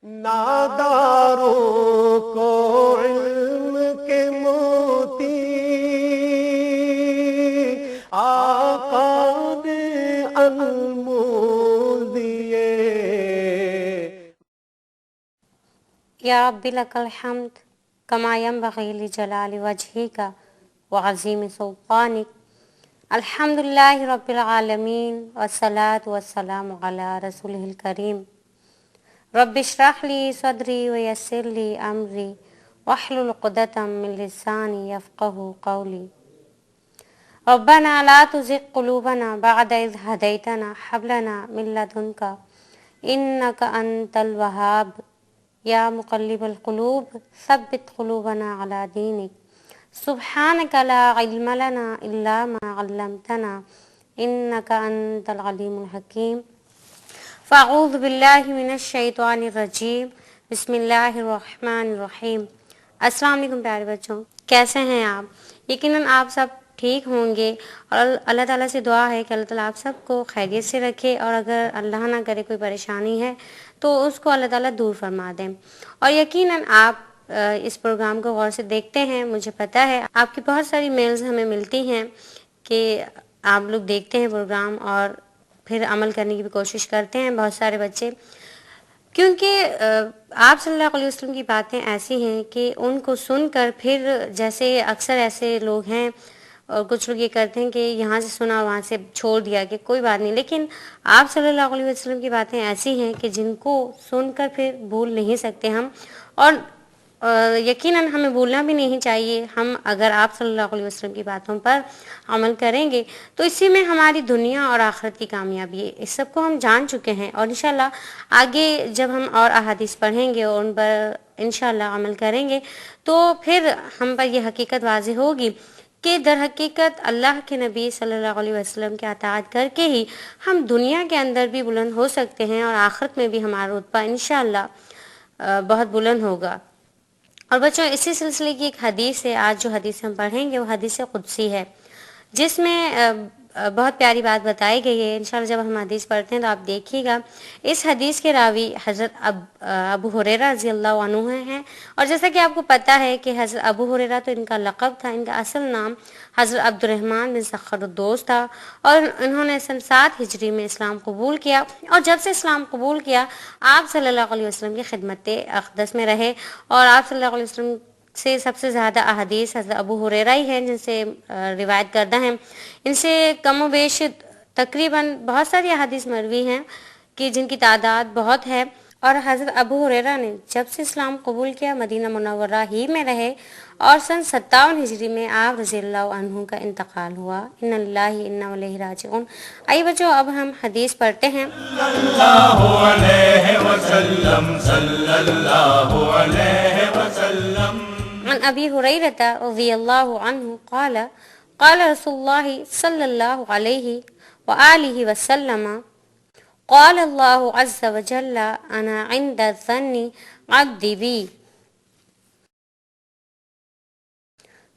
ناداروں کو علم کے موتی آقا نے انمول دیے. یا رب لک الحمد کما ینبغی لجلال وجہک وعظیم سلطانک. الحمد للہ رب العالمین والصلاة والسلام علی رسولہ الکریم. رب اشرح لی صدری ویسر لی امری واحلل عقدۃ من لسانی یفقہوا قولی. ربنا لا تزغ قلوبنا بعد اذ ہدیتنا ہب لنا من لدنک انک انت الوہاب. یا مقلب القلوب ثبت قلوبنا علی دینک. سبحانک لا علم لنا الا ما علمتنا انک انت العلیم الحکیم. فاعوذ باللہ من الشیطان الرجیم. بسم اللہ الرحمن الرحیم. السلام علیکم پیارے بچوں، کیسے ہیں آپ؟ یقیناً آپ سب ٹھیک ہوں گے، اور اللہ تعالیٰ سے دعا ہے کہ اللہ تعالیٰ آپ سب کو خیریت سے رکھے، اور اگر اللہ نہ کرے کوئی پریشانی ہے تو اس کو اللہ تعالیٰ دور فرما دیں. اور یقیناً آپ اس پروگرام کو غور سے دیکھتے ہیں. مجھے پتہ ہے آپ کی بہت ساری میلز ہمیں ملتی ہیں کہ آپ لوگ دیکھتے ہیں پروگرام اور پھر عمل کرنے کی بھی کوشش کرتے ہیں. بہت سارے بچے، کیونکہ آپ صلی اللہ علیہ وسلم کی باتیں ایسی ہیں کہ ان کو سن کر پھر، جیسے اکثر ایسے لوگ ہیں اور کچھ لوگ یہ کرتے ہیں کہ یہاں سے سنا وہاں سے چھوڑ دیا کہ کوئی بات نہیں، لیکن آپ صلی اللہ علیہ وسلم کی باتیں ایسی ہیں کہ جن کو سن کر پھر بھول نہیں سکتے ہم، اور یقیناً ہمیں بھولنا بھی نہیں چاہیے. ہم اگر آپ صلی اللہ علیہ وسلم کی باتوں پر عمل کریں گے تو اسی میں ہماری دنیا اور آخرت کی کامیابی ہے. اس سب کو ہم جان چکے ہیں، اور انشاءاللہ آگے جب ہم اور احادیث پڑھیں گے اور ان پر انشاءاللہ عمل کریں گے تو پھر ہم پر یہ حقیقت واضح ہوگی کہ در حقیقت اللہ کے نبی صلی اللہ علیہ وسلم کی اطاعت کر کے ہی ہم دنیا کے اندر بھی بلند ہو سکتے ہیں، اور آخرت میں بھی ہمارا رتبہ انشاءاللہ بہت بلند ہوگا. اور بچوں، اسی سلسلے کی ایک حدیث ہے. آج جو حدیث ہم پڑھیں گے وہ حدیث قدسی ہے، جس میں بہت پیاری بات بتائی گئی ہے. انشاءاللہ جب ہم حدیث پڑھتے ہیں تو آپ دیکھیے گا. اس حدیث کے راوی حضرت ابو ہریرہ رضی اللہ عنہ ہیں، اور جیسا کہ آپ کو پتہ ہے کہ حضرت ابو ہریرہ تو ان کا لقب تھا. ان کا اصل نام حضرت عبد الرحمن بن سخر الدوس تھا، اور انہوں نے سن 7 ہجری میں اسلام قبول کیا، اور جب سے اسلام قبول کیا آپ صلی اللہ علیہ وسلم کی خدمت اقدس میں رہے. اور آپ صلی اللہ علیہ وسلم سے سب سے زیادہ احادیث حضرت ابو ہریرہ ہی ہیں جن سے روایت کردہ ہیں. ان سے کم و بیش تقریباً بہت ساری احادیث مروی ہیں کہ جن کی تعداد بہت ہے. اور حضرت ابو ہریرہ نے جب سے اسلام قبول کیا مدینہ منورہ ہی میں رہے، اور سن 57 ہجری میں آپ رضی اللہ عنہ کا انتقال ہوا. ان اللہ انا الیہ راجعون. آئیے بچوں، اب ہم حدیث پڑھتے ہیں. اللہ علیہ وسلم صلی اللہ علیہ وسلم. عن ابی ہریرہ رضی اللہ عنہ قال قال رسول اللہ صلی اللہ علیہ وآلہ وسلم قال اللہ عز وجل انا عند ظن عبدی بی.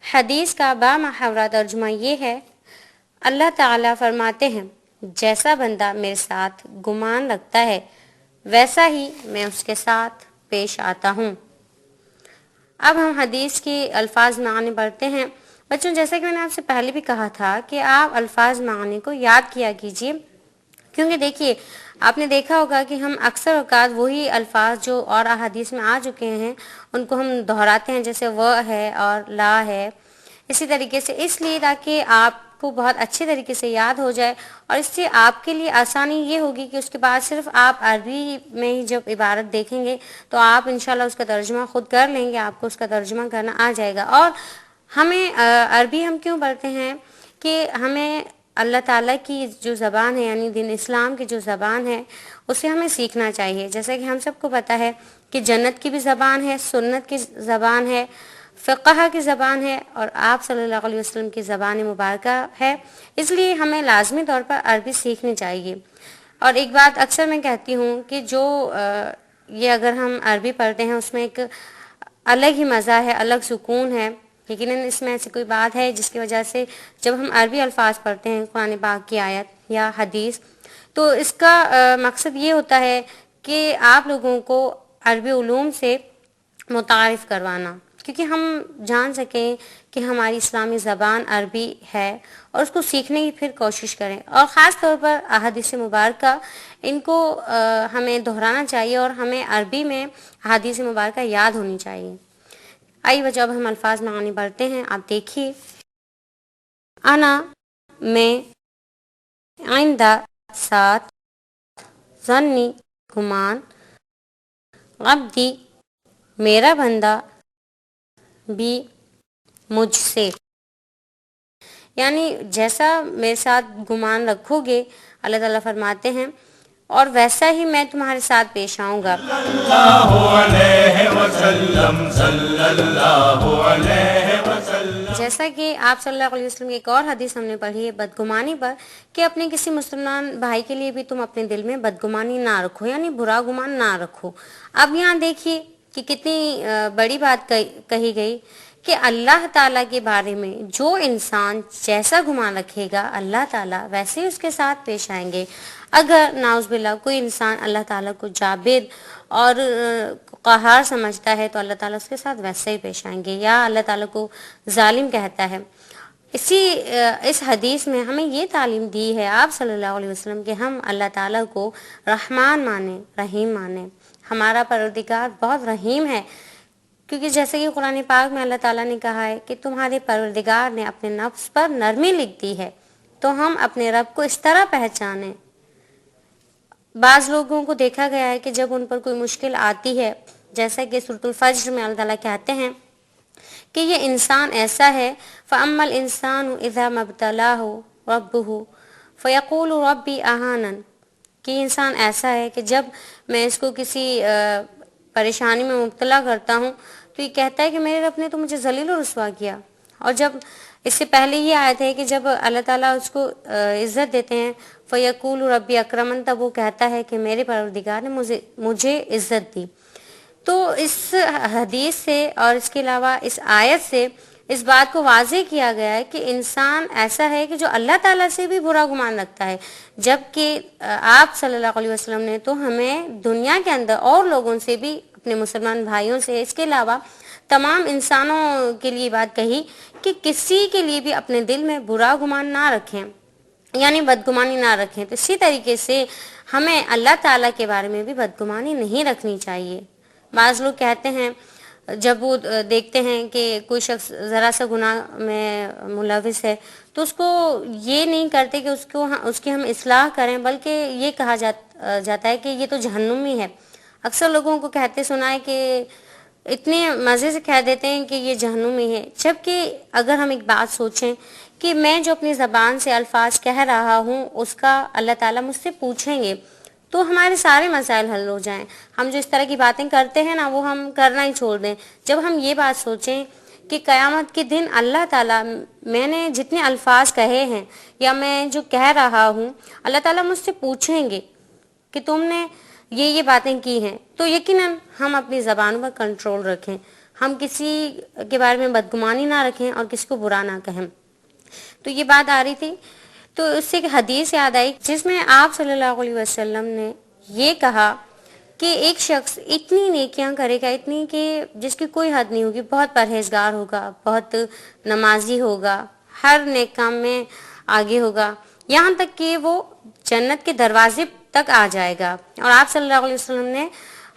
حدیث کا بامحاورہ ترجمہ یہ ہے، اللہ تعالیٰ فرماتے ہیں جیسا بندہ میرے ساتھ گمان رکھتا ہے ویسا ہی میں اس کے ساتھ پیش آتا ہوں. اب ہم حدیث کی الفاظ معانی پڑھتے ہیں. بچوں، جیسا کہ میں نے آپ سے پہلے بھی کہا تھا کہ آپ الفاظ معانی کو یاد کیا کیجئے، کیونکہ دیکھیے آپ نے دیکھا ہوگا کہ ہم اکثر اوقات وہی الفاظ جو اور احادیث میں آ چکے ہیں ان کو ہم دہراتے ہیں، جیسے وہ ہے اور لا ہے، اسی طریقے سے، اس لیے تاکہ آپ کو بہت اچھے طریقے سے یاد ہو جائے. اور اس سے آپ کے لیے آسانی یہ ہوگی کہ اس کے بعد صرف آپ عربی میں ہی جب عبارت دیکھیں گے تو آپ انشاءاللہ اس کا ترجمہ خود کر لیں گے، آپ کو اس کا ترجمہ کرنا آ جائے گا. اور ہمیں عربی ہم کیوں پڑھتے ہیں کہ ہمیں اللہ تعالیٰ کی جو زبان ہے، یعنی دین اسلام کی جو زبان ہے، اسے ہمیں سیکھنا چاہیے. جیسا کہ ہم سب کو پتہ ہے کہ جنت کی بھی زبان ہے، سنت کی زبان ہے، فقہ کی زبان ہے، اور آپ صلی اللہ علیہ وسلم کی زبان مبارکہ ہے. اس لیے ہمیں لازمی طور پر عربی سیکھنی چاہیے. اور ایک بات اکثر میں کہتی ہوں کہ جو یہ اگر ہم عربی پڑھتے ہیں اس میں ایک الگ ہی مزہ ہے، الگ سکون ہے. لیکن اس میں ایسی کوئی بات ہے جس کی وجہ سے جب ہم عربی الفاظ پڑھتے ہیں، قرآن پاک کی آیت یا حدیث، تو اس کا مقصد یہ ہوتا ہے کہ آپ لوگوں کو عربی علوم سے متعارف کروانا، کیونکہ ہم جان سکیں کہ ہماری اسلامی زبان عربی ہے اور اس کو سیکھنے کی پھر کوشش کریں، اور خاص طور پر احادیث مبارکہ ان کو ہمیں دہرانا چاہیے اور ہمیں عربی میں احادیث مبارکہ یاد ہونی چاہیے۔ آئیے جب ہم الفاظ معانی پڑھتے ہیں، آپ دیکھیے، انا میں عند ساتھ، ظنی گمان، عبدی میرا بندہ، بھی مجھ سے، یعنی جیسا میرے ساتھ گمان رکھو گے، اللہ تعالیٰ فرماتے ہیں، اور ویسا ہی میں تمہارے ساتھ پیش آؤں گا۔ اللہ علیہ وسلم صلی اللہ علیہ وسلم۔ جیسا کہ آپ صلی اللہ علیہ وسلم کی ایک اور حدیث ہم نے پڑھی ہے بدگمانی پر، کہ اپنے کسی مسلمان بھائی کے لیے بھی تم اپنے دل میں بدگمانی نہ رکھو، یعنی برا گمان نہ رکھو۔ اب یہاں دیکھیے کہ کتنی بڑی بات کہی گئی کہ اللہ تعالیٰ کے بارے میں جو انسان جیسا گمان رکھے گا، اللہ تعالیٰ ویسے ہی اس کے ساتھ پیش آئیں گے۔ اگر نعوذ باللہ کوئی انسان اللہ تعالیٰ کو جابر اور قہار سمجھتا ہے تو اللہ تعالیٰ اس کے ساتھ ویسے ہی پیش آئیں گے، یا اللہ تعالیٰ کو ظالم کہتا ہے۔ اس حدیث میں ہمیں یہ تعلیم دی ہے آپ صلی اللہ علیہ وسلم کہ ہم اللہ تعالیٰ کو رحمان مانیں، رحیم مانیں۔ ہمارا پروردگار بہت رحیم ہے، کیونکہ جیسے کہ قرآن پاک میں اللہ تعالیٰ نے کہا ہے کہ تمہارے پروردگار نے اپنے نفس پر نرمی لکھ دی ہے، تو ہم اپنے رب کو اس طرح پہچانیں۔ بعض لوگوں کو دیکھا گیا ہے کہ جب ان پر کوئی مشکل آتی ہے، جیسا کہ سورۃ الفجر میں اللہ تعالیٰ کہتے ہیں کہ یہ انسان ایسا ہے، فَأَمَّا الْإِنسَانُ إِذَا مَا ابْتَلَاهُ رَبُّهُ فَيَقُولُ رَبِّي أَهَانَنِ، کہ انسان ایسا ہے کہ جب میں اس کو کسی پریشانی میں مبتلا کرتا ہوں تو یہ کہتا ہے کہ میرے رب نے تو مجھے ذلیل و رسوا کیا۔ اور جب اس سے پہلے یہ آیت ہے کہ جب اللہ تعالیٰ اس کو عزت دیتے ہیں، فَيَقُولُ رَبِّي أَكْرَمَنِ، تب وہ کہتا ہے کہ میرے پروردگار نے مجھے عزت دی۔ تو اس حدیث سے اور اس کے علاوہ اس آیت سے اس بات کو واضح کیا گیا ہے کہ انسان ایسا ہے کہ جو اللہ تعالیٰ سے بھی برا گمان رکھتا ہے، جبکہ آپ صلی اللہ علیہ وسلم نے تو ہمیں دنیا کے اندر اور لوگوں سے بھی، اپنے مسلمان بھائیوں سے، اس کے علاوہ تمام انسانوں کے لیے بات کہی کہ کسی کے لیے بھی اپنے دل میں برا گمان نہ رکھیں، یعنی بدگمانی نہ رکھیں۔ تو اسی طریقے سے ہمیں اللہ تعالیٰ کے بارے میں بھی بدگمانی نہیں رکھنی چاہیے۔ بعض لوگ کہتے ہیں جب وہ دیکھتے ہیں کہ کوئی شخص ذرا سا گناہ میں ملوث ہے تو اس کو یہ نہیں کرتے کہ اس کی ہم اصلاح کریں، بلکہ یہ کہا جاتا ہے کہ یہ تو جہنمی ہے۔ اکثر لوگوں کو کہتے سنا ہے کہ اتنے مزے سے کہہ دیتے ہیں کہ یہ جہنمی ہے، جبکہ اگر ہم ایک بات سوچیں کہ میں جو اپنی زبان سے الفاظ کہہ رہا ہوں اس کا اللہ تعالیٰ مجھ سے پوچھیں گے تو ہمارے سارے مسائل حل ہو جائیں۔ ہم جو اس طرح کی باتیں کرتے ہیں نا، وہ ہم کرنا ہی چھوڑ دیں۔ جب ہم یہ بات سوچیں کہ قیامت کے دن اللہ تعالیٰ، میں نے جتنے الفاظ کہے ہیں یا میں جو کہہ رہا ہوں، اللہ تعالیٰ مجھ سے پوچھیں گے کہ تم نے یہ باتیں کی ہیں، تو یقیناً ہم اپنی زبان پر کنٹرول رکھیں، ہم کسی کے بارے میں بدگمانی نہ رکھیں اور کسی کو برا نہ کہیں۔ تو یہ بات آ رہی تھی، تو اس سے ایک حدیث یاد آئی جس میں آپ صلی اللہ علیہ وسلم نے یہ کہا کہ ایک شخص اتنی نیکیاں کرے گا، اتنی کہ جس کی کوئی حد نہیں ہوگی، بہت پرہیزگار ہوگا، بہت نمازی ہوگا، ہر نیک کام میں آگے ہوگا، یہاں تک کہ وہ جنت کے دروازے تک آ جائے گا۔ اور آپ صلی اللہ علیہ وسلم نے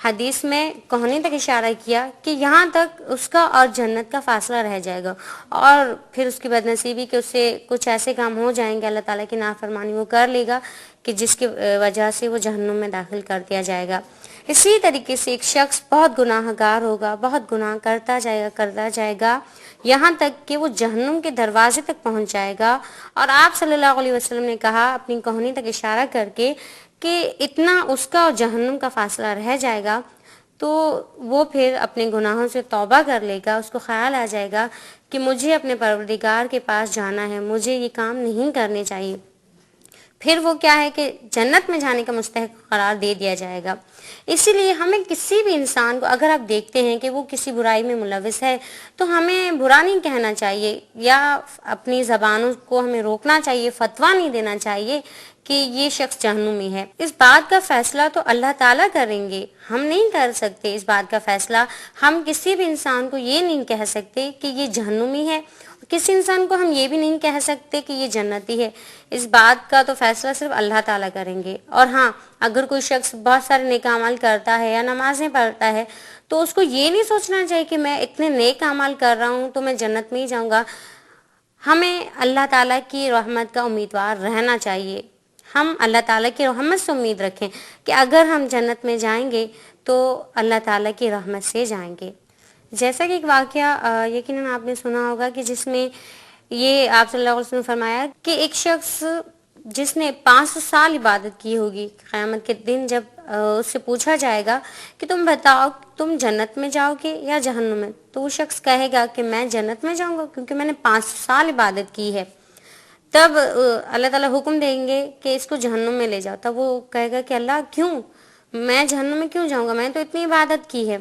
حدیث میں کوہنی تک اشارہ کیا کہ یہاں تک اس کا اور جنت کا فاصلہ رہ جائے گا، اور پھر اس کی بدنصیبی کہ اس سے کچھ ایسے کام ہو جائیں گے، اللہ تعالیٰ کی نافرمانی وہ کر لے گا کہ جس کی وجہ سے وہ جہنم میں داخل کر دیا جائے گا۔ اسی طریقے سے ایک شخص بہت گناہ گار ہوگا، بہت گناہ کرتا جائے گا یہاں تک کہ وہ جہنم کے دروازے تک پہنچ جائے گا۔ اور آپ صلی اللہ علیہ وسلم نے کہا اپنی کوہنی تک اشارہ کر کے کہ اتنا اس کا اور جہنم کا فاصلہ رہ جائے گا، تو وہ پھر اپنے گناہوں سے توبہ کر لے گا، اس کو خیال آ جائے گا کہ مجھے اپنے پروردگار کے پاس جانا ہے، مجھے یہ کام نہیں کرنے چاہیے۔ پھر وہ کیا ہے کہ جنت میں جانے کا مستحق قرار دے دیا جائے گا۔ اسی لیے ہمیں کسی بھی انسان کو اگر آپ دیکھتے ہیں کہ وہ کسی برائی میں ملوث ہے تو ہمیں برا نہیں کہنا چاہیے، یا اپنی زبانوں کو ہمیں روکنا چاہیے، فتویٰ نہیں دینا چاہیے کہ یہ شخص جہنمی ہے۔ اس بات کا فیصلہ تو اللہ تعالیٰ کریں گے، ہم نہیں کر سکتے اس بات کا فیصلہ۔ ہم کسی بھی انسان کو یہ نہیں کہہ سکتے کہ یہ جہنمی ہے، کسی انسان کو ہم یہ بھی نہیں کہہ سکتے کہ یہ جنتی ہے۔ اس بات کا تو فیصلہ صرف اللہ تعالیٰ کریں گے۔ اور ہاں، اگر کوئی شخص بہت سارے نیک اعمال کرتا ہے یا نمازیں پڑھتا ہے تو اس کو یہ نہیں سوچنا چاہیے کہ میں اتنے نیک اعمال کر رہا ہوں تو میں جنت میں ہی جاؤں گا۔ ہمیں اللہ تعالیٰ کی رحمت کا امیدوار رہنا چاہیے۔ ہم اللہ تعالیٰ کی رحمت سے امید رکھیں کہ اگر ہم جنت میں جائیں گے تو اللہ تعالیٰ کی رحمت سے جائیں گے۔ جیسا کہ ایک واقعہ یقیناً آپ نے سنا ہوگا کہ جس میں یہ آپ صلی اللہ علیہ وسلم نے فرمایا کہ ایک شخص جس نے 500 سال عبادت کی ہوگی، قیامت کے دن جب اس سے پوچھا جائے گا کہ تم بتاؤ تم جنت میں جاؤ گے یا جہنم میں، تو وہ شخص کہے گا کہ میں جنت میں جاؤں گا کیونکہ میں نے 500 سال عبادت کی ہے۔ تب اللہ تعالیٰ حکم دیں گے کہ اس کو جہنم میں لے جاؤ۔ تب وہ کہے گا کہ اللہ کیوں، میں جہنم میں کیوں جاؤں گا، میں نے تو اتنی عبادت کی ہے۔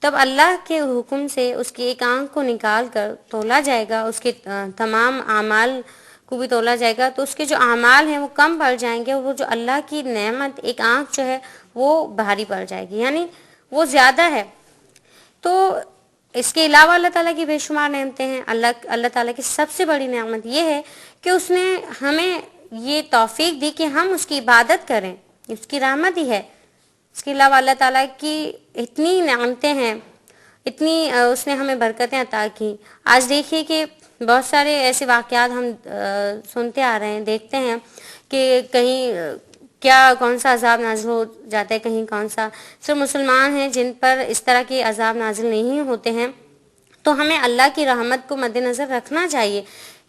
تب اللہ کے حکم سے اس کی ایک آنکھ کو نکال کر تولا جائے گا، اس کے تمام اعمال کو بھی تولا جائے گا، تو اس کے جو اعمال ہیں وہ کم پڑ جائیں گے، وہ جو اللہ کی نعمت ایک آنکھ جو ہے وہ بھاری پڑ جائے گی، یعنی وہ زیادہ ہے۔ تو اس کے علاوہ اللہ تعالیٰ کی بے شمار نعمتیں ہیں۔ اللہ تعالیٰ کی سب سے بڑی نعمت یہ ہے کہ اس نے ہمیں یہ توفیق دی کہ ہم اس کی عبادت کریں، اس کی رحمت ہی ہے۔ اس کے علاوہ اللہ تعالیٰ کی اتنی نعمتیں ہیں، اتنی اس نے ہمیں برکتیں عطا کی۔ آج دیکھیے کہ بہت سارے ایسے واقعات ہم سنتے آ رہے ہیں، دیکھتے ہیں کہ کہیں کون سا عذاب نازل ہو جاتا ہے، کہیں کون سا۔ صرف مسلمان ہیں جن پر اس طرح کے عذاب نازل نہیں ہوتے ہیں۔ تو ہمیں اللہ کی رحمت کو مد نظر رکھنا چاہیے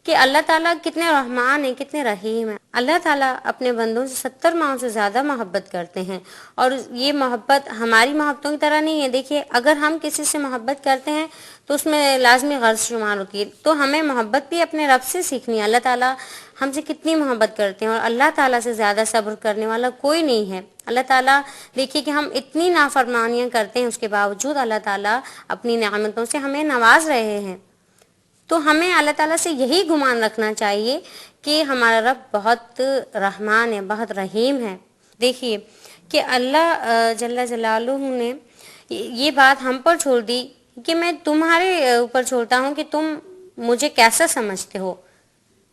کہ اللہ تعالیٰ کتنے رحمان ہیں، کتنے رحیم ہیں۔ اللہ تعالیٰ اپنے بندوں سے 70 ماؤں سے زیادہ محبت کرتے ہیں، اور یہ محبت ہماری محبتوں کی طرح نہیں ہے۔ دیکھیے، اگر ہم کسی سے محبت کرتے ہیں تو اس میں لازمی غرض شمار ہوتی ہے، تو ہمیں محبت بھی اپنے رب سے سیکھنی ہے۔ اللہ تعالیٰ ہم سے کتنی محبت کرتے ہیں، اور اللہ تعالیٰ سے زیادہ صبر کرنے والا کوئی نہیں ہے۔ اللہ تعالیٰ دیکھیے کہ ہم اتنی نافرمانیاں کرتے ہیں، اس کے باوجود اللہ تعالیٰ اپنی نعمتوں سے ہمیں نواز رہے ہیں۔ تو ہمیں اللہ تعالیٰ سے یہی گمان رکھنا چاہیے کہ ہمارا رب بہت رحمان ہے، بہت رحیم ہے۔ دیکھیے کہ اللہ جل جلالہ نے یہ بات ہم پر چھوڑ دی کہ میں تمہارے اوپر چھوڑتا ہوں کہ تم مجھے کیسا سمجھتے ہو،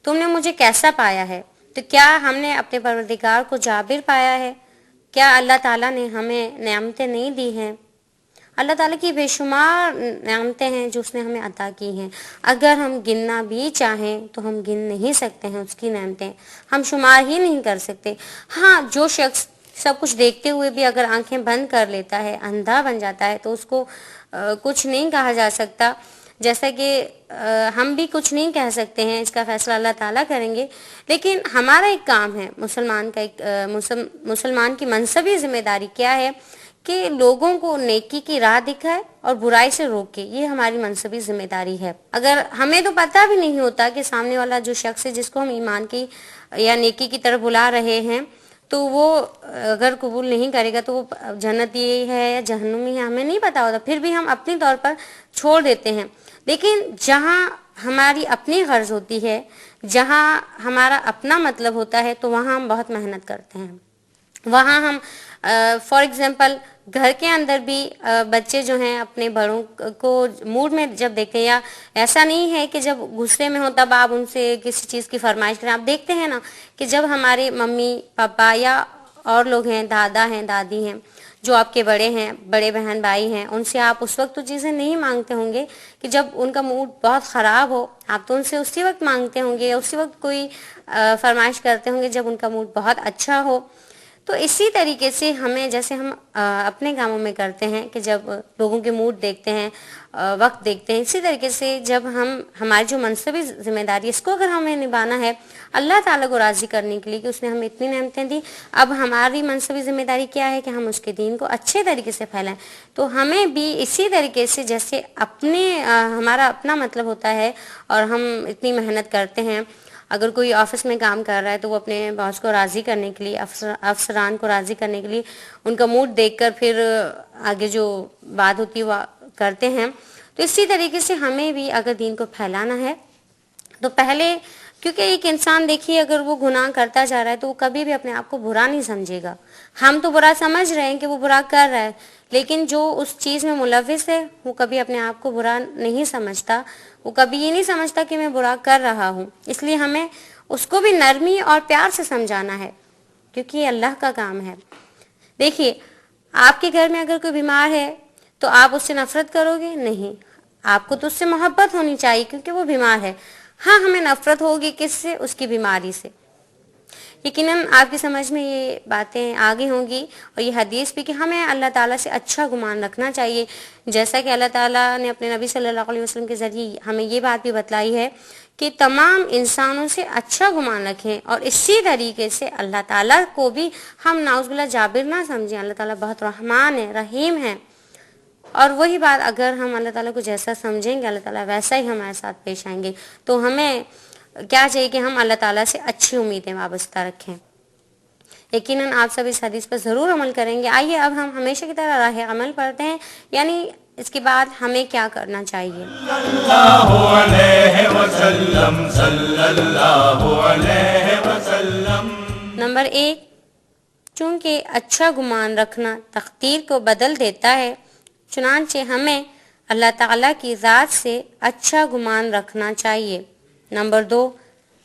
تم نے مجھے کیسا پایا ہے۔ تو کیا ہم نے اپنے پروردگار کو جابر پایا ہے؟ کیا اللہ تعالیٰ نے ہمیں نعمتیں نہیں دی ہیں؟ اللہ تعالیٰ کی بے شمار نعمتیں ہیں جو اس نے ہمیں عطا کی ہیں۔ اگر ہم گننا بھی چاہیں تو ہم گن نہیں سکتے ہیں، اس کی نعمتیں ہم شمار ہی نہیں کر سکتے۔ ہاں، جو شخص سب کچھ دیکھتے ہوئے بھی اگر آنکھیں بند کر لیتا ہے، اندھا بن جاتا ہے، تو اس کو کچھ نہیں کہا جا سکتا۔ جیسا کہ ہم بھی کچھ نہیں کہہ سکتے ہیں، اس کا فیصلہ اللہ تعالیٰ کریں گے۔ لیکن ہمارا ایک کام ہے، مسلمان کی منصبی ذمہ داری کیا ہے کہ لوگوں کو نیکی کی راہ دکھائے اور برائی سے روکے۔ یہ ہماری منصبی ذمہ داری ہے۔ اگر ہمیں تو پتہ بھی نہیں ہوتا کہ سامنے والا جو شخص ہے جس کو ہم ایمان کی یا نیکی کی طرف بلا رہے ہیں، تو وہ اگر قبول نہیں کرے گا تو وہ جنتی ہے یا جہنمی ہے، ہمیں نہیں پتا ہوتا، پھر بھی ہم اپنی طور پر چھوڑ دیتے ہیں۔ لیکن جہاں ہماری اپنی غرض ہوتی ہے، جہاں ہمارا اپنا مطلب ہوتا ہے، تو وہاں ہم بہت محنت کرتے ہیں۔ وہاں ہم فار ایگزامپل گھر کے اندر بھی بچے جو ہیں اپنے بڑوں کو موڈ میں جب دیکھتے ہیں، یا ایسا نہیں ہے کہ جب غصے میں ہو تب آپ ان سے کسی چیز کی فرمائش کریں۔ آپ دیکھتے ہیں نا کہ جب ہمارے ممی پاپا یا اور لوگ ہیں، دادا ہیں، دادی ہیں، جو آپ کے بڑے ہیں، بڑے بہن بھائی ہیں، ان سے آپ اس وقت تو چیزیں نہیں مانگتے ہوں گے کہ جب ان کا موڈ بہت خراب ہو، آپ تو ان سے اسی وقت مانگتے ہوں گے، یا اسی وقت کوئی فرمائش کرتے ہوں گے جب ان کا موڈ بہت اچھا ہو۔ تو اسی طریقے سے ہمیں، جیسے ہم اپنے کاموں میں کرتے ہیں کہ جب لوگوں کے موڈ دیکھتے ہیں، وقت دیکھتے ہیں، اسی طریقے سے جب ہماری جو منصبی ذمہ داری اس کو اگر ہمیں نبھانا ہے اللہ تعالیٰ کو راضی کرنے کے لیے کہ اس نے ہمیں اتنی نعمتیں دی، اب ہماری منصبی ذمہ داری کیا ہے کہ ہم اس کے دین کو اچھے طریقے سے پھیلائیں۔ تو ہمیں بھی اسی طریقے سے جیسے ہمارا اپنا مطلب ہوتا ہے اور ہم اتنی محنت کرتے ہیں، اگر کوئی آفس میں کام کر رہا ہے تو وہ اپنے باس کو راضی کرنے کے لیے، افسران کو راضی کرنے کے لیے ان کا موڈ دیکھ کر پھر آگے جو بات ہوتی ہے وہ کرتے ہیں. تو اسی طریقے سے ہمیں بھی اگر دین کو پھیلانا ہے تو پہلے، کیونکہ ایک انسان دیکھیے اگر وہ گناہ کرتا جا رہا ہے تو وہ کبھی بھی اپنے آپ کو برا نہیں سمجھے گا. ہم تو برا سمجھ رہے ہیں کہ وہ برا کر رہا ہے، لیکن جو اس چیز میں ملوث ہے وہ کبھی اپنے آپ کو برا نہیں سمجھتا، وہ کبھی یہ نہیں سمجھتا کہ میں برا کر رہا ہوں. اس لیے ہمیں اس کو بھی نرمی اور پیار سے سمجھانا ہے، کیونکہ یہ اللہ کا کام ہے. دیکھیے آپ کے گھر میں اگر کوئی بیمار ہے تو آپ اس سے نفرت کرو گے؟ نہیں، آپ کو تو اس سے محبت ہونی چاہیے کیونکہ وہ بیمار ہے. ہاں ہمیں نفرت ہوگی کس سے؟ اس کی بیماری سے. یقیناً آپ کی سمجھ میں یہ باتیں آگے ہوں گی اور یہ حدیث بھی کہ ہمیں اللہ تعالیٰ سے اچھا گمان رکھنا چاہیے، جیسا کہ اللہ تعالیٰ نے اپنے نبی صلی اللہ علیہ وسلم کے ذریعے ہمیں یہ بات بھی بتلائی ہے کہ تمام انسانوں سے اچھا گمان رکھیں، اور اسی طریقے سے اللہ تعالیٰ کو بھی ہم نعوذ باللہ جابر نہ سمجھیں. اللہ تعالیٰ بہت رحمان ہے، رحیم ہے، اور وہی بات اگر ہم اللہ تعالیٰ کو جیسا سمجھیں گے اللہ تعالیٰ ویسا ہی ہمارے ساتھ پیش آئیں گے. تو ہمیں کیا چاہیے کہ ہم اللہ تعالیٰ سے اچھی امیدیں وابستہ رکھیں. یقیناً آپ سب اس حدیث پر ضرور عمل کریں گے. آئیے اب ہم ہمیشہ کی طرح راہ عمل پڑھتے ہیں، یعنی اس کے بعد ہمیں کیا کرنا چاہیے. اللہ علیہ وسلم صلی اللہ علیہ وسلم. نمبر 1، چونکہ اچھا گمان رکھنا تقدیر کو بدل دیتا ہے، چنانچہ ہمیں اللہ تعالیٰ کی ذات سے اچھا گمان رکھنا چاہیے. نمبر 2،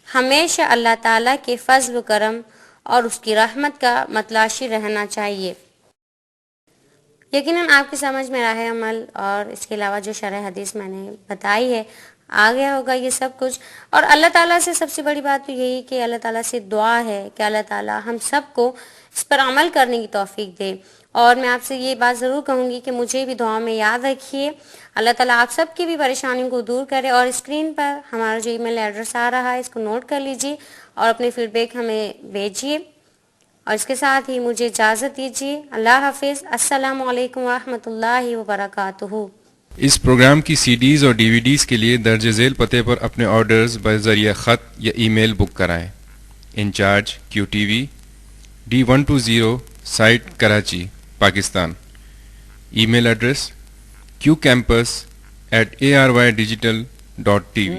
ہمیشہ اللہ تعالیٰ کے فضل و کرم اور اس کی رحمت کا متلاشی رہنا چاہیے. یقیناً آپ کی سمجھ میں راہ عمل اور اس کے علاوہ جو شرح حدیث میں نے بتائی ہے آ گیا ہوگا یہ سب کچھ. اور اللہ تعالیٰ سے سب سے بڑی بات تو یہی کہ اللہ تعالیٰ سے دعا ہے کہ اللہ تعالیٰ ہم سب کو اس پر عمل کرنے کی توفیق دے. اور میں آپ سے یہ بات ضرور کہوں گی کہ مجھے بھی دعا میں یاد رکھیے. اللہ تعالیٰ آپ سب کی بھی پریشانیوں کو دور کرے. اور اسکرین پر ہمارا جو ای میل ایڈریس آ رہا ہے اس کو نوٹ کر لیجیے اور اپنے فیڈ بیک ہمیں بھیجیے. اور اس کے ساتھ ہی مجھے اجازت دیجیے. اللہ حافظ. السلام علیکم ورحمۃ اللہ وبرکاتہ. اس پروگرام کی سی ڈیز اور ڈی وی ڈیز کے لیے درج ذیل پتے پر اپنے آرڈرز بذریعہ خط یا ای میل بک کرائیں. In charge QTV D120 site Karachi Pakistan. Email address qcampus@arydigital.tv.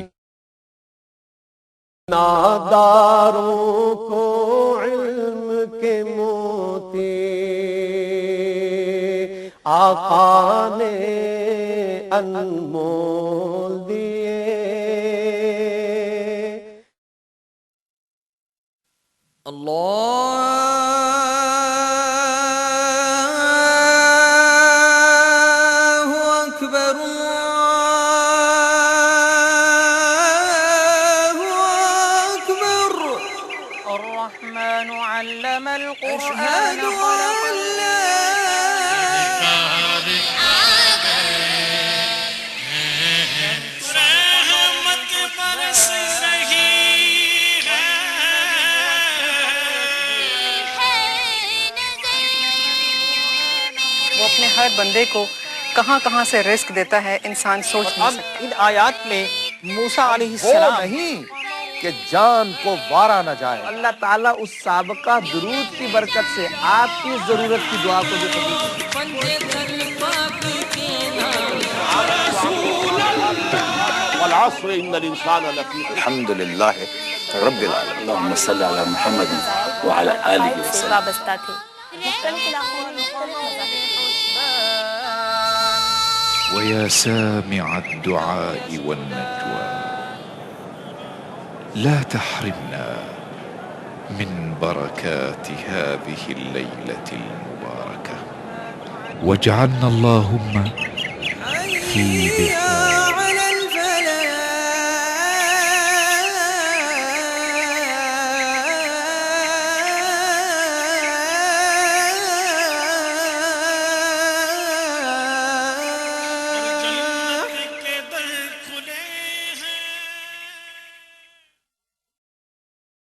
ناداروں کو علم کے موتی آقا نے انمول دیے. اللہ اکبر اللہ اکبر. الرحمن علم القرآن اشہد ان لا وہ اپنے ہر بندے کو کہاں کہاں سے رزق دیتا ہے انسان سوچ نہیں اب سکتا. ان آیات میں موسیٰ علیہ السلام نہیں کہ جان کو وارا نہ جائے. اللہ تعالیٰ اس سابقہ درود کی برکت سے آپ کی ضرورت کی دعا کو بھی قبول والعصر ان الانسان لفی الحمد للہ رب العالمین. اللهم صل علی محمد وعلى آلہ سے وسلم. وابستہ تھے. مختلف علاقوں اور مختلف مذاہب. ويا سامع الدعاء والنجوى لا تحرمنا من بركات هذه الليلة المباركة واجعلنا اللهم في بحار